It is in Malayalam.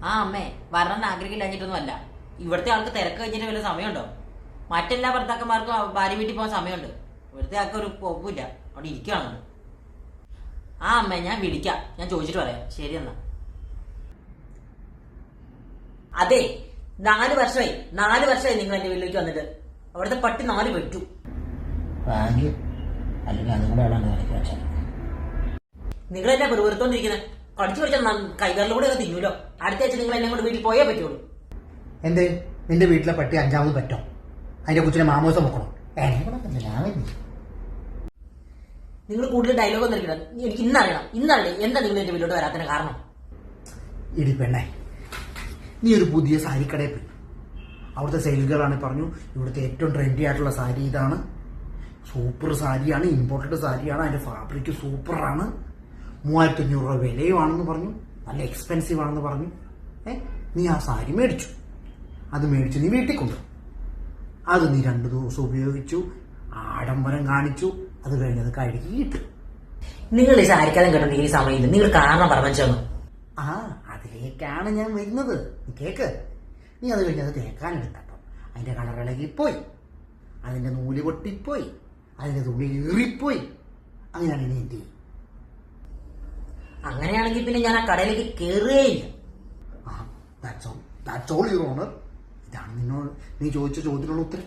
ആ അമ്മേ വരണം ആഗ്രഹിക്കില്ലഞ്ഞിട്ടൊന്നും അല്ല. ഇവിടുത്തെ ആൾക്ക് തിരക്ക് കഴിഞ്ഞിട്ട് വല്ല സമയമുണ്ടോ? മറ്റെല്ലാ ഭർത്താക്കന്മാർക്കും ഭാര്യ വീട്ടിൽ പോകാൻ സമയമുണ്ട്. ഇവിടുത്തെ ആൾക്ക് ഒരു കുഴപ്പമില്ല, അവിടെ ഇരിക്കുകയാണ്. ആ അമ്മേ ഞാൻ വിളിക്കാം, ഞാൻ ചോദിച്ചിട്ട് പറയാം. ശരി എന്നാ. അതെ, 4 വർഷമായി നിങ്ങൾ എന്റെ വീട്ടിലേക്ക് വന്നിട്ട്. അവിടുത്തെ പട്ടി 4 പറ്റു. അല്ലെങ്കിൽ അതും കൂടെ കളിക്കാൻ. നിങ്ങൾ എന്നെ വെറുത്തോണ്ടിരിക്കുന്നത് കടിച്ചു പിടിച്ച കൈകാലിലൂടെ ഒക്കെ തിന്നൂലോ. അടുത്ത ആഴ്ച നിങ്ങൾ എന്നെ കൊണ്ട് വീട്ടിൽ പോയേ പറ്റുള്ളൂ. എന്ത് നിന്റെ വീട്ടിലെ പട്ടി 5ാമത് പറ്റോ? അതിന്റെ കൊച്ചിനെ മാമോസം വെക്കണം. നിങ്ങൾ കൂടുതൽ ഡയലോഗ് ഒന്നും ഇരിക്കണം. എനിക്ക് ഇന്നറിയണം എന്താ നിങ്ങൾ എന്റെ വീട്ടിലോട്ട് വരാത്തതിന് കാരണം. ഇടി പെണ്ണെ, നീ ഒരു പുതിയ സാരിക്കടയിൽ പോയി. അവിടുത്തെ സെയിലുകളാണ് പറഞ്ഞു ഇവിടുത്തെ ഏറ്റവും ട്രെൻഡി ആയിട്ടുള്ള സാരി ഇതാണ്, സൂപ്പർ സാരിയാണ്, ഇമ്പോർട്ടഡ് സാരിയാണ്, അതിന്റെ ഫാബ്രിക് സൂപ്പറാണ്, 3500 രൂപ വിലയുമാണെന്ന് പറഞ്ഞു, നല്ല എക്സ്പെൻസീവ് ആണെന്ന് പറഞ്ഞു. നീ ആ സാരി മേടിച്ചു. അത് മേടിച്ച് നീ വീട്ടിൽ കൊണ്ടു. അത് നീ 2 ദിവസം ഉപയോഗിച്ചു, ആഡംബരം കാണിച്ചു. അത് കഴിഞ്ഞത് കഴുകിയിട്ടു. നിങ്ങൾ ഈ സാരിക്കാലം കേട്ടോണ്ടെങ്കിൽ സമയമില്ല. നിങ്ങൾ കാരണം പറഞ്ഞു. ആ അതിലേക്കാണ് ഞാൻ വരുന്നത്. നീ കേക്ക്. നീ അത് കഴിഞ്ഞത് തേക്കാനെടുത്തട്ടോ അതിന്റെ കളർ ഇളകിപ്പോയി, അതിന്റെ നൂല് പൊട്ടിപ്പോയി, അതിന്റെ തുണി ഏറിപ്പോയി. അങ്ങനെയാണ് ഇനി എന്ത് ചെയ്യും? അങ്ങനെയാണെങ്കിൽ പിന്നെ ഞാൻ ആ കടയിലേക്ക് കയറുകയില്ല. ഇതാണ് നിന്നോട് നീ ചോദിച്ച ചോദ്യത്തിനുള്ള ഉത്തരം.